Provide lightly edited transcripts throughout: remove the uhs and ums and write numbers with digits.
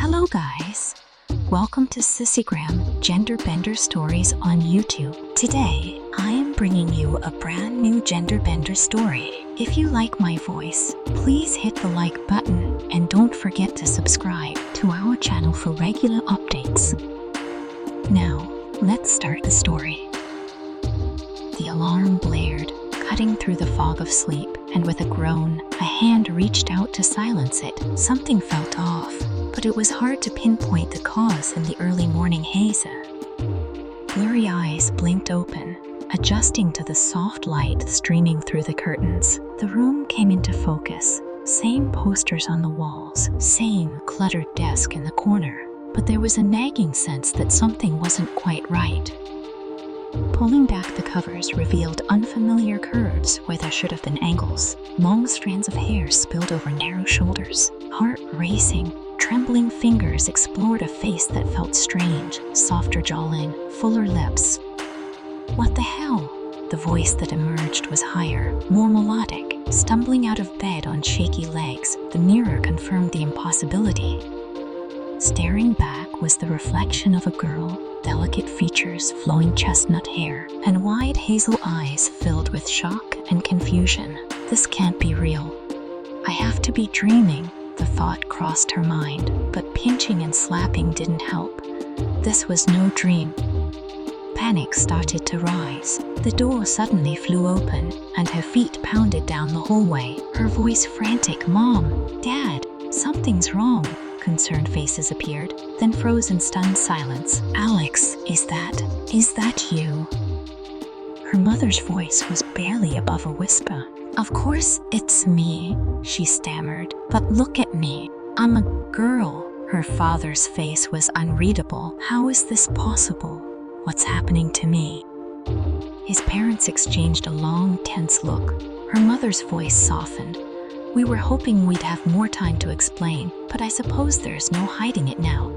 Hello guys! Welcome to Sissygram Genderbender Stories on YouTube. Today, I am bringing you a brand new genderbender story. If you like my voice, please hit the like button and don't forget to subscribe to our channel for regular updates. Now, let's start the story. The alarm blared, cutting through the fog of sleep, and with a groan, a hand reached out to silence it. Something felt off, but it was hard to pinpoint the cause in the early morning haze. Blurry eyes blinked open, adjusting to the soft light streaming through the curtains. The room came into focus. Same posters on the walls, same cluttered desk in the corner, but there was a nagging sense that something wasn't quite right. Pulling back the covers revealed unfamiliar curves where there should have been angles. Long strands of hair spilled over narrow shoulders. Heart racing, trembling fingers explored a face that felt strange, softer jawline, fuller lips. What the hell? The voice that emerged was higher, more melodic. Stumbling out of bed on shaky legs, the mirror confirmed the impossibility. Staring back was the reflection of a girl, delicate features, flowing chestnut hair, and wide hazel eyes filled with shock and confusion. This can't be real. I have to be dreaming, the thought crossed her mind, but pinching and slapping didn't help. This was no dream. Panic started to rise. The door suddenly flew open, and her feet pounded down the hallway. Her voice frantic, "Mom, Dad, something's wrong." Concerned faces appeared, then froze in stunned silence. "Alex, is that you?" Her mother's voice was barely above a whisper. "Of course it's me," she stammered, "but look at me. I'm a girl." Her father's face was unreadable. "How is this possible? What's happening to me?" His parents exchanged a long, tense look. Her mother's voice softened. "We were hoping we'd have more time to explain, but I suppose there's no hiding it now.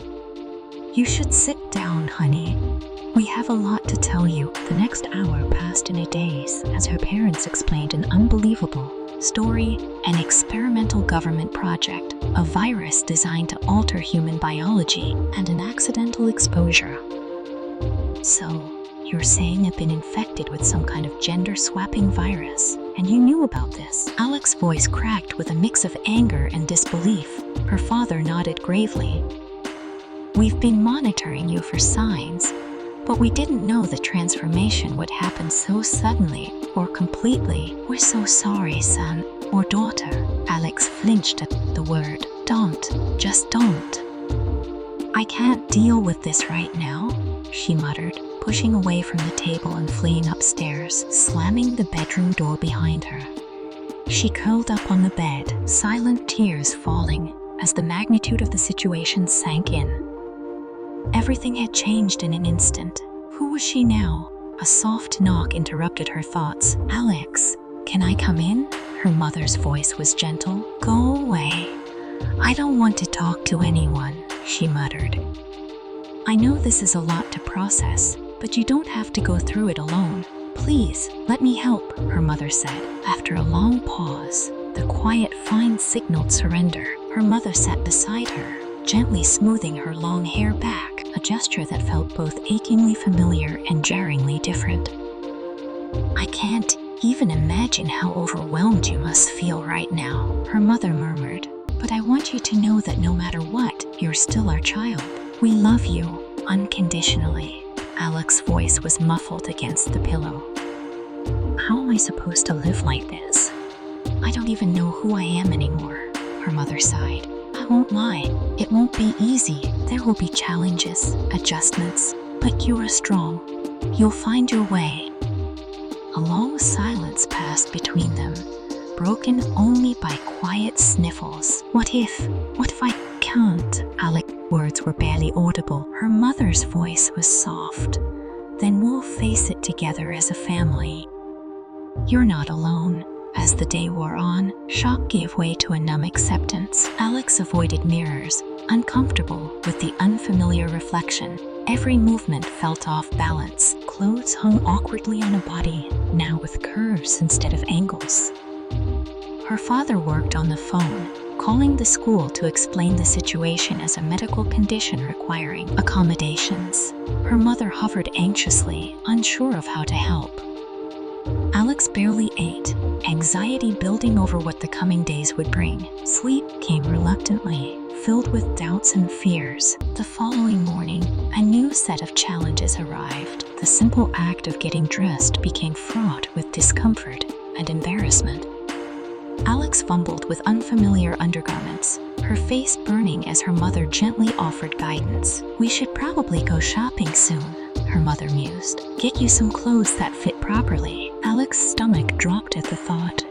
You should sit down, honey. We have a lot to tell you." The next hour passed in a daze as her parents explained an unbelievable story, an experimental government project, a virus designed to alter human biology, and an accidental exposure. "So, you're saying I've been infected with some kind of gender-swapping virus, and you knew about this?" Alex's voice cracked with a mix of anger and disbelief. Her father nodded gravely. "We've been monitoring you for signs, but we didn't know the transformation would happen so suddenly or completely. We're so sorry, son or daughter." Alex flinched at the word. Just don't. "I can't deal with this right now," she muttered, pushing away from the table and fleeing upstairs, slamming the bedroom door behind her. She curled up on the bed, silent tears falling as the magnitude of the situation sank in. Everything had changed in an instant. Who was she now? A soft knock interrupted her thoughts. "Alex, can I come in?" Her mother's voice was gentle. "Go away. I don't want to talk to anyone," she muttered. "I know this is a lot to process, but you don't have to go through it alone. Please, let me help," her mother said. After a long pause, the quiet fine signaled surrender. Her mother sat beside her, gently smoothing her long hair back, a gesture that felt both achingly familiar and jarringly different. "I can't even imagine how overwhelmed you must feel right now," her mother murmured. "But I want you to know that no matter what, you're still our child. We love you, unconditionally." Alex's voice was muffled against the pillow. "How am I supposed to live like this? I don't even know who I am anymore," her mother sighed. "I won't lie, it won't be easy. There will be challenges, adjustments, but you are strong. You'll find your way." A long silence passed between them, broken only by quiet sniffles. What if I can't?" Alex's words were barely audible. Her mother's voice was soft. "Then we'll face it together as a family. You're not alone." As the day wore on, shock gave way to a numb acceptance. Alex avoided mirrors, uncomfortable with the unfamiliar reflection. Every movement felt off balance. Clothes hung awkwardly on a body, now with curves instead of angles. Her father worked on the phone, calling the school to explain the situation as a medical condition requiring accommodations. Her mother hovered anxiously, unsure of how to help. Alex barely ate, anxiety building over what the coming days would bring. Sleep came reluctantly, filled with doubts and fears. The following morning, a new set of challenges arrived. The simple act of getting dressed became fraught with discomfort and embarrassment. Alex fumbled with unfamiliar undergarments, her face burning as her mother gently offered guidance. "We should probably go shopping soon," her mother mused. "Get you some clothes that fit properly." Alex's stomach dropped at the thought.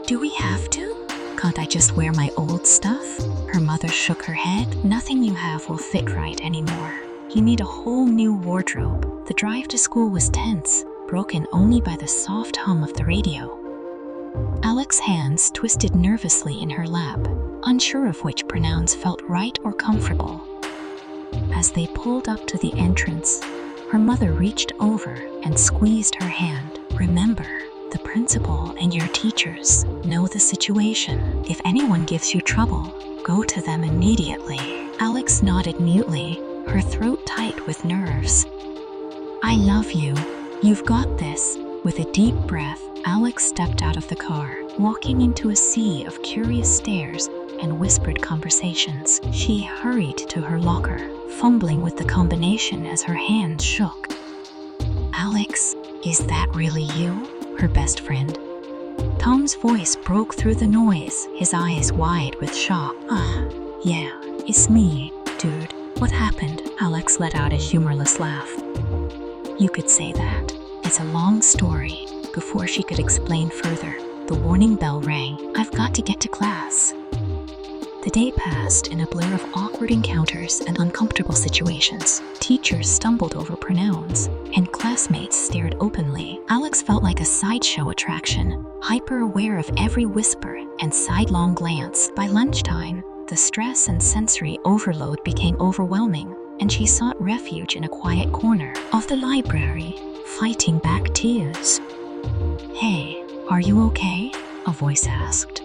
"Do we have to? Can't I just wear my old stuff?" Her mother shook her head. "Nothing you have will fit right anymore. You need a whole new wardrobe." The drive to school was tense, broken only by the soft hum of the radio. Alex's hands twisted nervously in her lap, unsure of which pronouns felt right or comfortable. As they pulled up to the entrance, her mother reached over and squeezed her hand. "Remember, the principal and your teachers know the situation. If anyone gives you trouble, go to them immediately." Alex nodded mutely, her throat tight with nerves. "I love you. You've got this." With a deep breath, Alex stepped out of the car, walking into a sea of curious stares and whispered conversations. She hurried to her locker, fumbling with the combination as her hands shook. "Alex, is that really you?" her best friend. Tom's voice broke through the noise, his eyes wide with shock. Yeah, it's me, dude. What happened?" Alex let out a humorless laugh. "You could say that. It's a long story." Before she could explain further, the warning bell rang. "I've got to get to class." The day passed in a blur of awkward encounters and uncomfortable situations. Teachers stumbled over pronouns, and classmates stared openly. Alex felt like a sideshow attraction, hyper-aware of every whisper and sidelong glance. By lunchtime, the stress and sensory overload became overwhelming, and she sought refuge in a quiet corner of the library, fighting back tears. "Hey, are you okay?" a voice asked.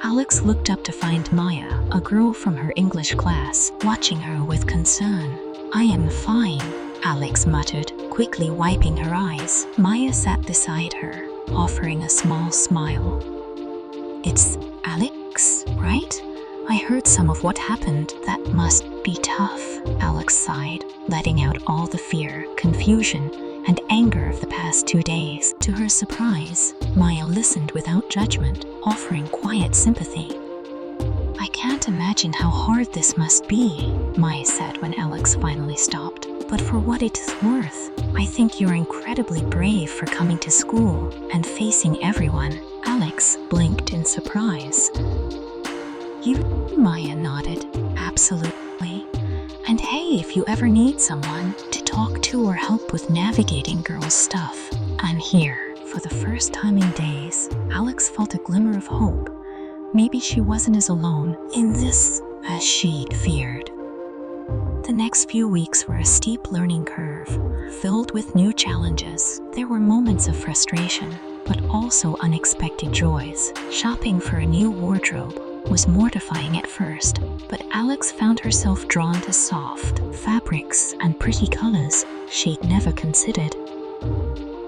Alex looked up to find Maya, a girl from her English class, watching her with concern. "I am fine," Alex muttered, quickly wiping her eyes. Maya sat beside her, offering a small smile. "It's Alex, right? I heard some of what happened. That must be tough." Alex sighed, letting out all the fear, confusion, and anger of the past 2 days. To her surprise, Maya listened without judgment, offering quiet sympathy. "I can't imagine how hard this must be," Maya said when Alex finally stopped. "But for what it is worth, I think you're incredibly brave for coming to school and facing everyone." Alex blinked in surprise. "You?" Maya nodded. "Absolutely. And hey, if you ever need someone to talk to or help with navigating girls' stuff, I'm here." For the first time in days, Alex felt a glimmer of hope. Maybe she wasn't as alone in this as she'd feared. The next few weeks were a steep learning curve, filled with new challenges. There were moments of frustration, but also unexpected joys. Shopping for a new wardrobe was mortifying at first, but Alex found herself drawn to soft fabrics and pretty colors she'd never considered.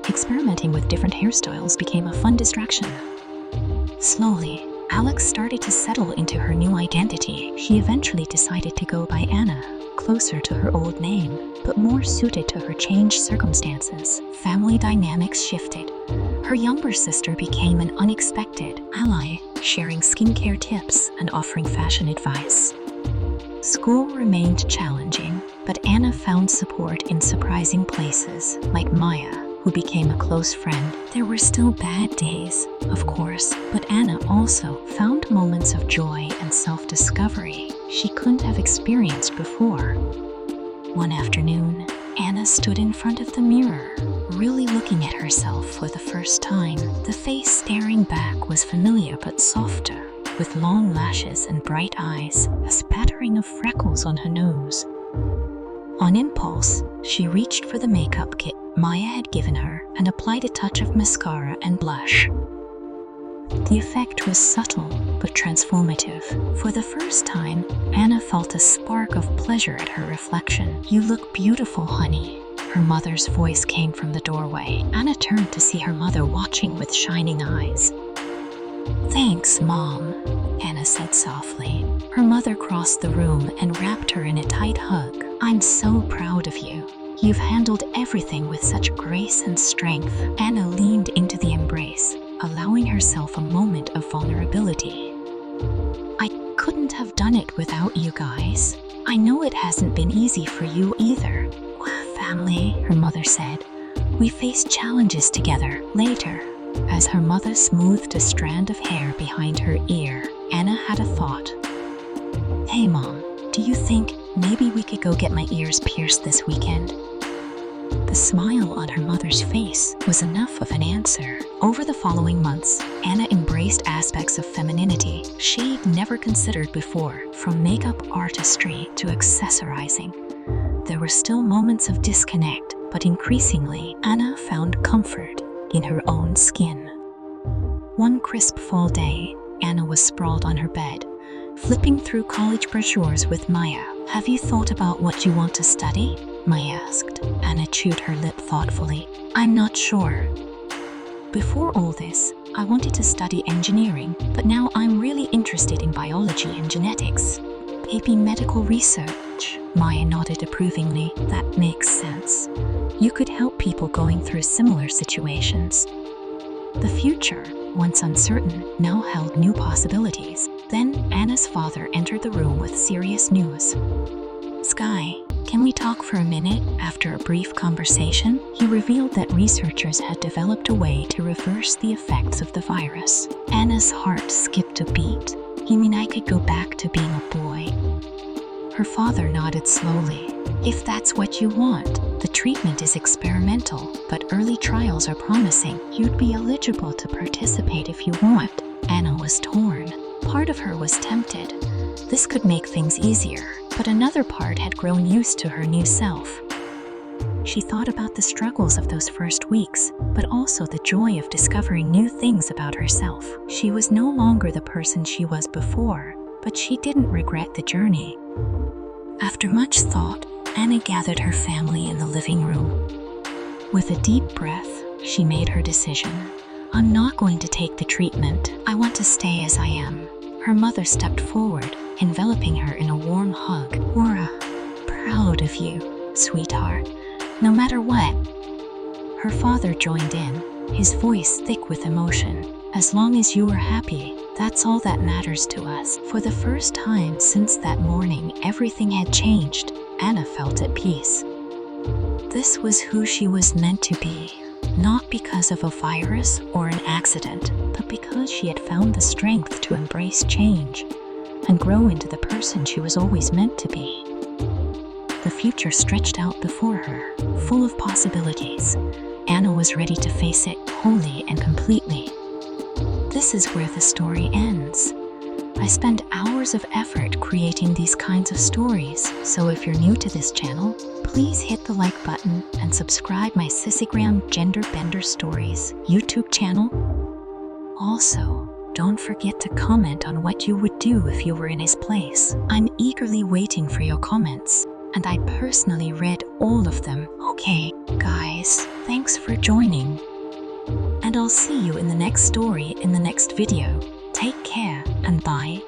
Experimenting with different hairstyles became a fun distraction. Slowly, Alex started to settle into her new identity. She eventually decided to go by Anna, closer to her old name, but more suited to her changed circumstances. Family dynamics shifted. Her younger sister became an unexpected ally, sharing skincare tips and offering fashion advice. School remained challenging, but Anna found support in surprising places, like Maya, who became a close friend. There were still bad days, of course, but Anna also found moments of joy and self-discovery she couldn't have experienced before. One afternoon, Anna stood in front of the mirror, really looking at herself for the first time. The face staring back was familiar but softer, with long lashes and bright eyes, a spattering of freckles on her nose. On impulse, she reached for the makeup kit Maya had given her and applied a touch of mascara and blush. The effect was subtle but transformative. For the first time, Anna felt a spark of pleasure at her reflection. "You look beautiful, honey." Her mother's voice came from the doorway. Anna turned to see her mother watching with shining eyes. "Thanks, Mom," Anna said softly. Her mother crossed the room and wrapped her in a tight hug. "I'm so proud of you. You've handled everything with such grace and strength." Anna leaned into the embrace, allowing herself a moment of vulnerability. "I couldn't have done it without you guys. I know it hasn't been easy for you either." "Family," her mother said. "We faced challenges together." Later, as her mother smoothed a strand of hair behind her ear, Anna had a thought. "Hey, Mom, do you think maybe we could go get my ears pierced this weekend?" The smile on her mother's face was enough of an answer. Over the following months, Anna embraced aspects of femininity she'd never considered before, from makeup artistry to accessorizing. There were still moments of disconnect, but increasingly, Anna found comfort in her own skin. One crisp fall day, Anna was sprawled on her bed, flipping through college brochures with Maya. "Have you thought about what you want to study?" Maya asked. Anna chewed her lip thoughtfully. "I'm not sure. Before all this, I wanted to study engineering, but now I'm really interested in biology and genetics. Maybe medical research." Maya nodded approvingly. "That makes sense. You could help people going through similar situations." The future, once uncertain, now held new possibilities. Then Anna's father entered the room with serious news. "Sky, can we talk for a minute?" After a brief conversation, he revealed that researchers had developed a way to reverse the effects of the virus. Anna's heart skipped a beat. "You mean I could go back to being a boy?" Her father nodded slowly. "If that's what you want, the treatment is experimental, but early trials are promising. You'd be eligible to participate if you want." Anna was torn. Part of her was tempted. This could make things easier, but another part had grown used to her new self. She thought about the struggles of those first weeks, but also the joy of discovering new things about herself. She was no longer the person she was before, but she didn't regret the journey. After much thought, Anna gathered her family in the living room. With a deep breath, she made her decision. "I'm not going to take the treatment. I want to stay as I am." Her mother stepped forward, enveloping her in a warm hug. "We're proud of you, sweetheart, no matter what." Her father joined in, his voice thick with emotion. "As long as you are happy, that's all that matters to us." For the first time since that morning, everything had changed. Anna felt at peace. This was who she was meant to be, not because of a virus or an accident, but because she had found the strength to embrace change and grow into the person she was always meant to be. The future stretched out before her, full of possibilities. Anna was ready to face it wholly and completely. This is where the story ends. I spend hours of effort creating these kinds of stories, so if you're new to this channel, please hit the like button and subscribe my Sissygram Genderbender Stories YouTube channel. Also, don't forget to comment on what you would do if you were in his place. I'm eagerly waiting for your comments, and I personally read all of them. Okay, guys, thanks for joining. And I'll see you in the next story in the next video. Take care and bye.